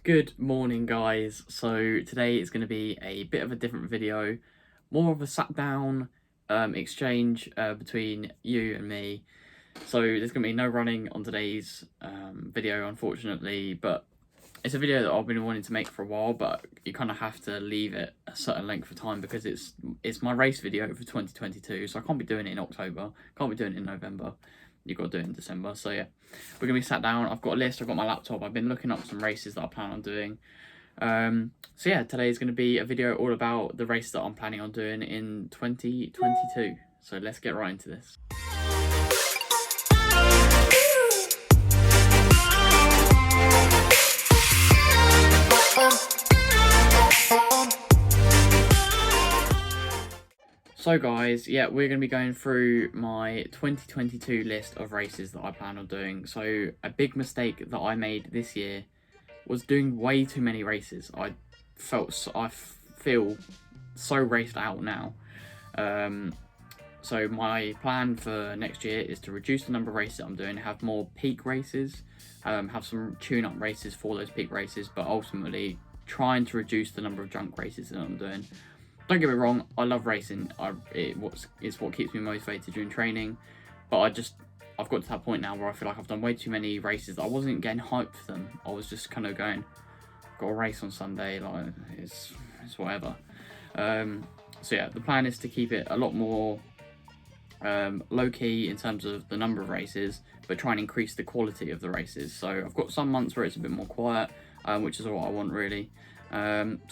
Good morning, guys. So today is going to be a bit of a different video, more of a sat down exchange between you and me. So there's going to be no running on today's video, unfortunately, but it's a video that I've been wanting to make for a while, but you kind of have to leave it a certain length of time because it's my race video for 2022, so I can't be doing it in October, can't be doing it in November. You've got to do it in December. So yeah, we're going to be sat down. I've got a list, I've got my laptop, I've been looking up some races that I plan on doing. So yeah, today is going to be a video all about the race that I'm planning on doing in 2022. So let's get right into this. So guys, yeah, we're going to be going through my 2022 list of races that I plan on doing. So a big mistake that I made this year was doing way too many races. I feel so raced out now. So my plan for next year is to reduce the number of races I'm doing, have more peak races, have some tune-up races for those peak races, but ultimately trying to reduce the number of junk races that I'm doing. Don't get me wrong, I love racing. It's what keeps me motivated during training, but I've got to that point now where I feel like I've done way too many races. I wasn't getting hyped for them. I was just kind of going, got a race on Sunday, like it's whatever. So yeah, the plan is to keep it a lot more low key in terms of the number of races, but try and increase the quality of the races. So I've got some months where it's a bit more quiet, which is what I want really. So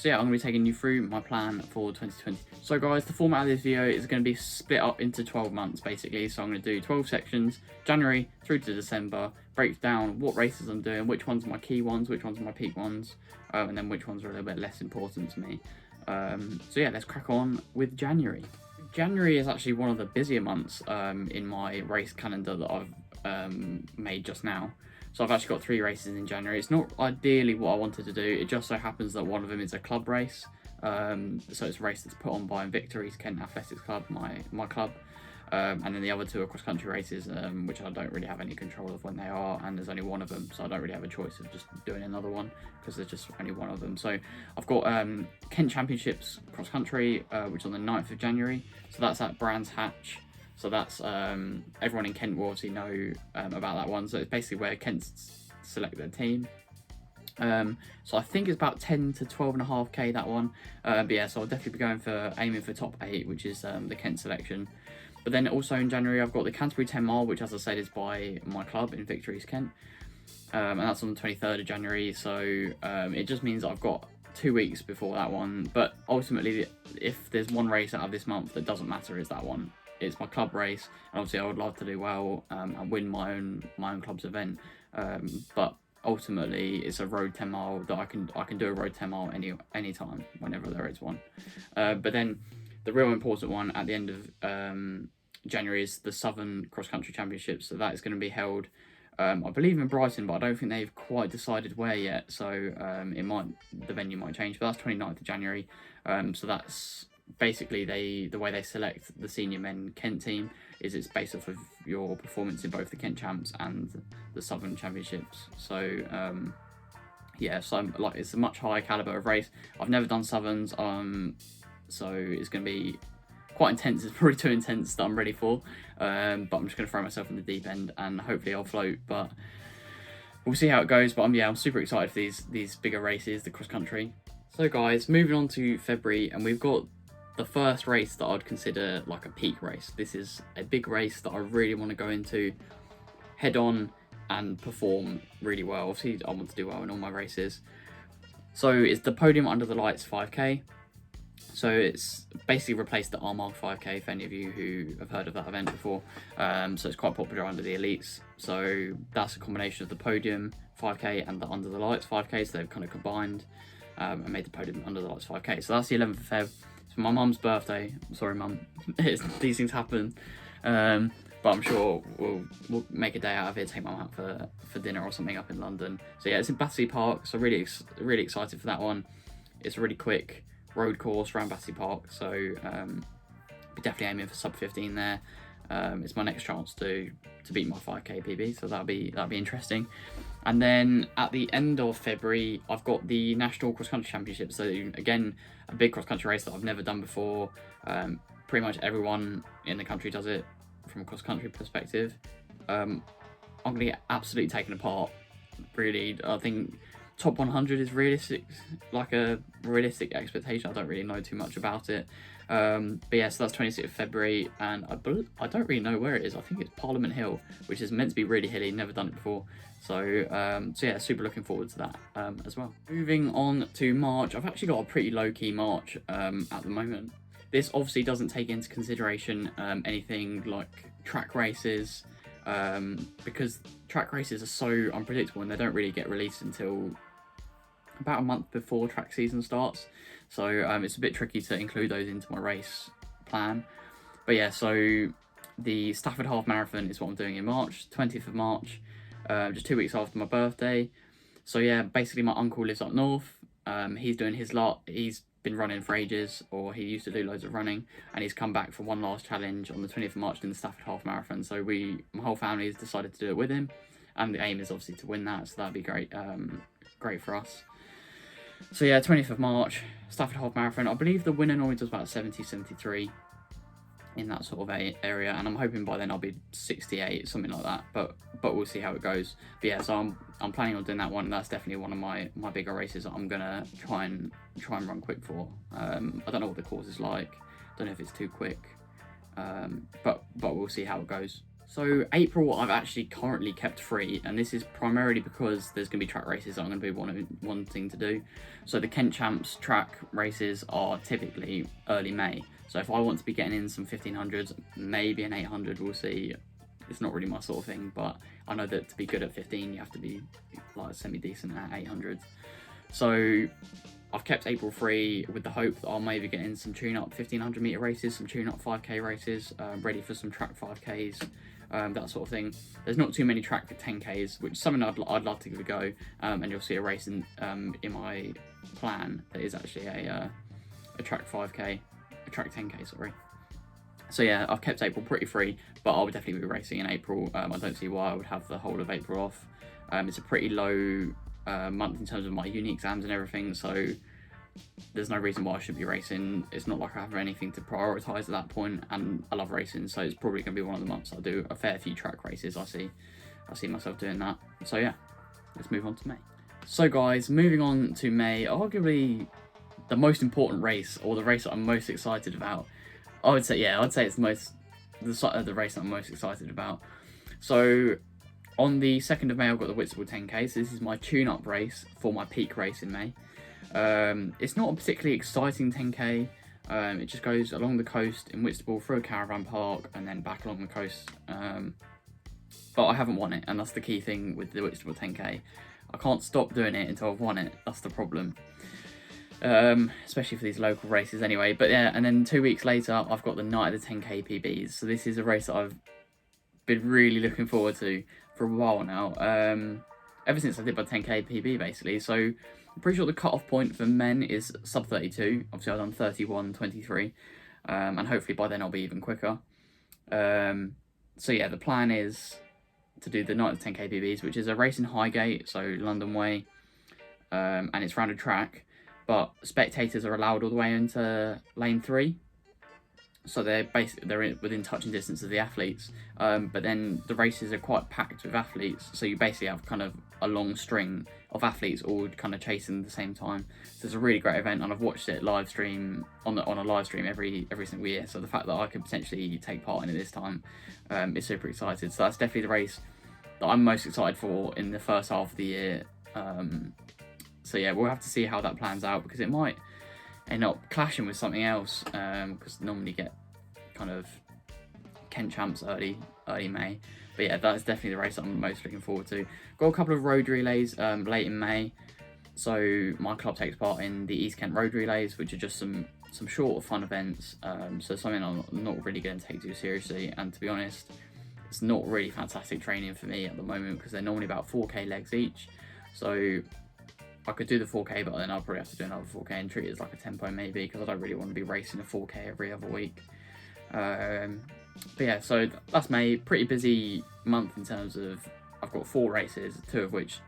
yeah, I'm going to be taking you through my plan for 2020. So guys, the format of this video is going to be split up into 12 months basically. So I'm going to do 12 sections, January through to December, break down what races I'm doing, which ones are my key ones, which ones are my peak ones, and then which ones are a little bit less important to me. So yeah, let's crack on with January. January is actually one of the busier months in my race calendar that I've made just now. So I've actually got 3 races in January. It's not ideally what I wanted to do. It just so happens that one of them is a club race. So it's a race that's put on by Victories Kent Athletics Club, my club. And then the other 2 are cross-country races, which I don't really have any control of when they are, and there's only one of them, so I don't really have a choice of just doing another one, because there's just only one of them. So I've got Kent Championships cross-country, which is on the 9th of January, so that's at Brands Hatch. So that's, everyone in Kent will obviously know about that one. So it's basically where Kent select their team. So I think it's about 10 to 12.5k that one. But yeah, so I'll definitely be aiming for top 8, which is the Kent selection. But then also in January, I've got the Canterbury 10 mile, which as I said is by my club in Victories Kent. And that's on the 23rd of January. So it just means I've got 2 weeks before that one. But ultimately, if there's one race out of this month that doesn't matter, is that one. It's my club race, and obviously I would love to do well and win my own club's event. But ultimately, it's a road 10 mile that I can do a road 10 mile any time, whenever there is one. But then the real important one at the end of January is the Southern Cross Country Championships. So that is going to be held, I believe, in Brighton, but I don't think they've quite decided where yet. So the venue might change. But that's 29th of January. So that's basically the way they select the senior men Kent team is it's based off of your performance in both the Kent Champs and the Southern Championships. So yeah, so it's a much higher caliber of race. I've never done Southerns, so it's going to be quite intense. It's probably too intense that I'm ready for, but I'm just going to throw myself in the deep end and hopefully I'll float. But we'll see how it goes. But I'm super excited for these bigger races, the cross country. So guys, moving on to February, and we've got the first race that I'd consider like a peak race. This is a big race that I really want to go into head on and perform really well. Obviously, I want to do well in all my races. So it's the Podium Under the Lights 5k. So it's basically replaced the Armagh 5k for any of you who have heard of that event before. So it's quite popular under the elites. So that's a combination of the Podium 5k and the Under the Lights 5k. So they've kind of combined and made the Podium Under the Lights 5k. So that's the 11th of Feb. It's my mum's birthday. I'm sorry, mum. These things happen. But I'm sure we'll make a day out of it, take mum out for dinner or something up in London. So yeah, it's in Battersea Park. So really excited for that one. It's a really quick road course around Battersea Park. So be definitely aiming for sub 15 there. It's my next chance to beat my 5k PB, so that'll be interesting. And then at the end of February, I've got the National Cross Country Championship. So again, a big cross country race that I've never done before. Pretty much everyone in the country does it from a cross country perspective. I'm gonna get absolutely taken apart. Really, I think top 100 is realistic, like a realistic expectation. I don't really know too much about it. But yeah, so that's 26th of February, and I don't really know where it is. I think it's Parliament Hill, which is meant to be really hilly, never done it before. So yeah, super looking forward to that as well. Moving on to March, I've actually got a pretty low-key March at the moment. This obviously doesn't take into consideration anything like track races, because track races are so unpredictable and they don't really get released until about a month before track season starts. So it's a bit tricky to include those into my race plan. But yeah, so the Stafford Half Marathon is what I'm doing in March, 20th of March, just 2 weeks after my birthday. So yeah, basically my uncle lives up north. He's doing his lot. He's been running for ages, or he used to do loads of running, and he's come back for one last challenge on the 20th of March in the Stafford Half Marathon. So my whole family has decided to do it with him, and the aim is obviously to win that, so that'd be great, great for us. So yeah, 20th of March, Stafford Half Marathon. I believe the winner normally does about 70, 73 in that sort of area, and I'm hoping by then I'll be 68, something like that, but we'll see how it goes. But yeah, so I'm planning on doing that one, and that's definitely one of my bigger races that I'm gonna try and run quick for. I don't know what the course is like, don't know if it's too quick, but we'll see how it goes. So April I've actually currently kept free, and this is primarily because there's going to be track races that I'm going to be wanting to do. So the Kent Champs track races are typically early May. So if I want to be getting in some 1500s, maybe an 800, we'll see. It's not really my sort of thing, but I know that to be good at 15, you have to be like semi-decent at 800s. So I've kept April free with the hope that I'll maybe get in some tune-up 1500 metre races, some tune-up 5k races, ready for some track 5ks. That sort of thing. There's not too many track 10ks, which is something I'd love to give a go, and you'll see a race in my plan that is actually a track 5k, a track 10k, sorry. So yeah, I've kept April pretty free, but I would definitely be racing in April. I don't see why I would have the whole of April off. It's a pretty low month in terms of my uni exams and everything, so there's no reason why I should be racing. It's not like I have anything to prioritise at that point, and I love racing, so it's probably going to be one of the months I'll do a fair few track races. I see myself doing that. So yeah, let's move on to May. So guys, moving on to May, arguably the most important race, or the race that I'm most excited about. I would say it's the race that I'm most excited about. So on the 2nd of May, I've got the Whitstable 10k. So this is my tune-up race for my peak race in May. It's not a particularly exciting 10k. It just goes along the coast in Whitstable, through a caravan park, and then back along the coast. But I haven't won it, and that's the key thing with the Whitstable 10k. I can't stop doing it until I've won it. That's the problem. Especially for these local races anyway. But yeah, and then 2 weeks later, I've got the Night of the 10k PBs. So this is a race that I've been really looking forward to for a while now. Ever since I did my 10k PB, basically. So I'm pretty sure the cut-off point for men is sub 32. Obviously, I've done 31:23, and hopefully by then I'll be even quicker. So yeah, the plan is to do the Night of 10k PBs, which is a race in Highgate, so London Way, and it's round a track, but spectators are allowed all the way into lane 3. So they're within touching distance of the athletes, but then the races are quite packed with athletes, so you basically have kind of a long string of athletes all kind of chasing at the same time. So it's a really great event, and I've watched it live stream on a live stream every single year. So the fact that I could potentially take part in it this time is super excited. So that's definitely the race that I'm most excited for in the first half of the year. So yeah, we'll have to see how that plans out, because it might end up clashing with something else, because normally get kind of Kent Champs early May. But yeah, that's definitely the race that I'm most looking forward to. Got a couple of road relays late in May. So my club takes part in the East Kent Road Relays, which are just some short fun events. So something I'm not really going to take too seriously, and to be honest, it's not really fantastic training for me at the moment, because they're normally about 4k legs each. So I could do the 4k, but then I'll probably have to do another 4k and treat it as like a tempo maybe, because I don't really want to be racing a 4k every other week. But yeah, so that's May. Pretty busy month in terms of I've got 4 races, 2 of which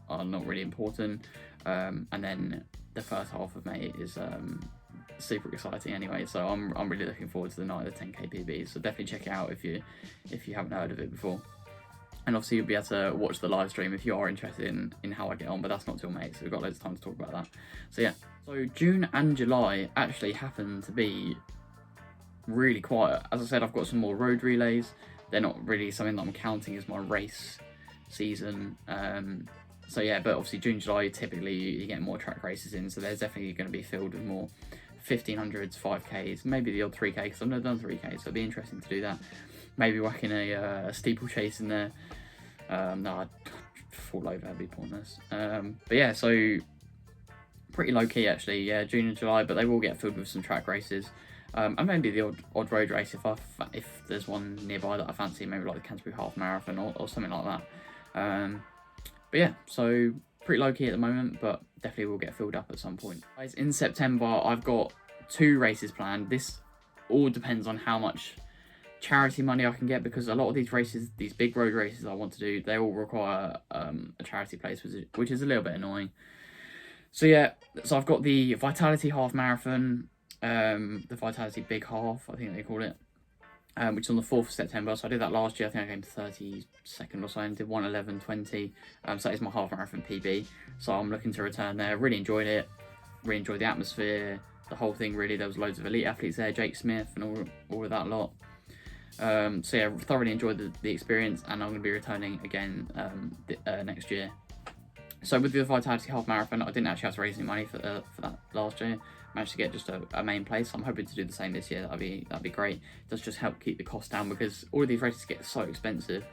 are not really important, and then the first half of May is super exciting anyway. So I'm really looking forward to the night of the 10k PB. So definitely check it out if you haven't heard of it before. And obviously you'll be able to watch the live stream if you are interested in how I get on, but that's not till May, so we've got loads of time to talk about that. So yeah, so June and July actually happen to be really quiet. As I said, I've got some more road relays. They're not really something that I'm counting as my race season. So yeah, but obviously June, July, typically you get more track races in, so there's definitely going to be filled with more 1500s, 5Ks, maybe the odd 3K, because I've never done 3K, so it'd be interesting to do that. Maybe whacking a steeplechase in there. No, I'd fall over, that'd be pointless. But yeah, so pretty low key actually, yeah, June and July, but they will get filled with some track races. And maybe the odd road race if there's one nearby that I fancy, maybe like the Canterbury Half Marathon or something like that. But yeah, so pretty low key at the moment, but definitely will get filled up at some point. Guys, in September, I've got 2 races planned. This all depends on how much charity money I can get, because a lot of these races, these big road races I want to do, they all require a charity place, which is a little bit annoying. So yeah, so I've got the Vitality Half Marathon, the Vitality Big Half, I think they call it, which is on the 4th of September. So I did that last year. I think I came 32nd or so and did 1:11:20. So that is my half marathon PB. So I'm looking to return there. Really enjoyed it. Really enjoyed the atmosphere, the whole thing really. There was loads of elite athletes there, Jake Smith and all of that lot. So yeah, thoroughly enjoyed the experience, and I'm going to be returning again next year. So with the Vitality Half Marathon, I didn't actually have to raise any money for that last year. Managed to get just a main place. I'm hoping to do the same this year. That'd be great. It does just help keep the cost down, because all of these races get so expensive.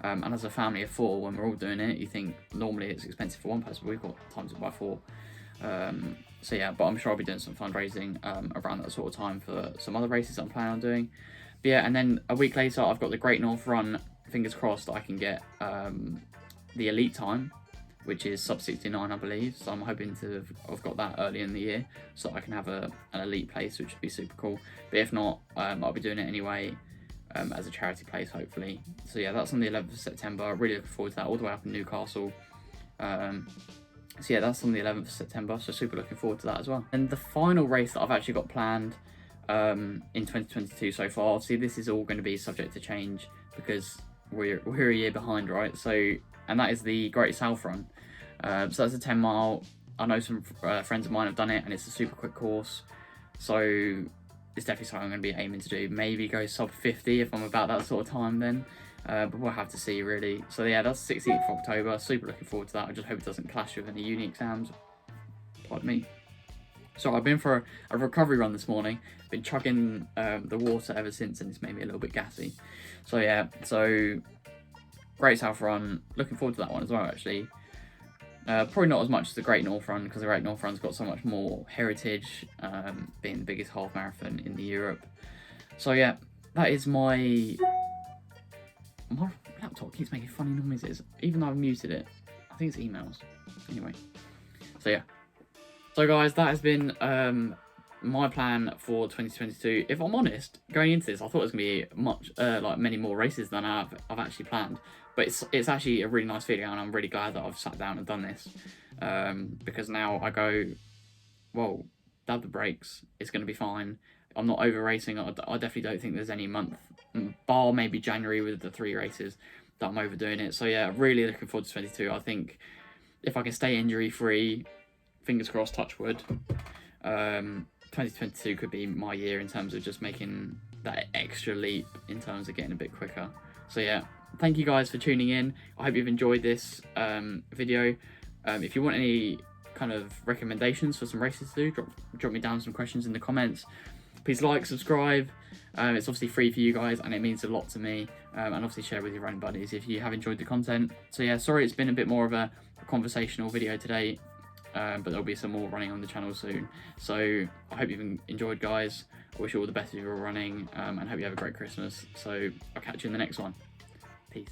And as a family of 4, when we're all doing it, you think normally it's expensive for one person, but we've got times it by 4. So yeah, but I'm sure I'll be doing some fundraising around that sort of time for some other races I'm planning on doing. But yeah, and then a week later, I've got the Great North Run. Fingers crossed that I can get the elite time, which is sub 69, I believe. So I'm hoping to have got that early in the year, so I can have an elite place, which would be super cool. But if not, I'll be doing it anyway as a charity place, hopefully. So yeah, that's on the 11th of September. Really looking forward to that, all the way up in Newcastle. So yeah, that's on the 11th of September, so super looking forward to that as well. And the final race that I've actually got planned in 2022 so far, obviously this is all going to be subject to change, because we're a year behind, right? So, and that is the Great South Run. So that's a 10 mile. I know some friends of mine have done it, and it's a super quick course. So it's definitely something I'm going to be aiming to do. Maybe go sub 50 if I'm about that sort of time then. But we'll have to see really. So yeah, that's 16th of October. Super looking forward to that. I just hope it doesn't clash with any uni exams. Pardon me. So I've been for a recovery run this morning. Been chugging the water ever since, and it's made me a little bit gassy. So yeah, so Great South Run. Looking forward to that one as well, actually. Probably not as much as the Great North Run, because the Great North Run's got so much more heritage, being the biggest half marathon in Europe. So yeah, that is my laptop keeps making funny noises, even though I've muted it. I think it's emails. Anyway, so yeah. So guys, that has been my plan for 2022. If I'm honest, going into this, I thought it was gonna be much like many more races than I've actually planned. But it's actually a really nice feeling, and I'm really glad that I've sat down and done this, because now I go, well, dab the brakes. It's gonna be fine. I'm not over racing. I definitely don't think there's any month, bar maybe January with the 3 races, that I'm overdoing it. So yeah, really looking forward to 22. I think if I can stay injury free, fingers crossed, touch wood, 2022 could be my year in terms of just making that extra leap in terms of getting a bit quicker. So yeah, thank you guys for tuning in. I hope you've enjoyed this video. If you want any kind of recommendations for some races to do, drop me down some questions in the comments. Please like, subscribe. It's obviously free for you guys, and it means a lot to me. And obviously share with your running buddies if you have enjoyed the content. So yeah, sorry it's been a bit more of a conversational video today, but there'll be some more running on the channel soon. So I hope you've enjoyed, guys. I wish you all the best if you're running, and hope you have a great Christmas. So I'll catch you in the next one. Peace.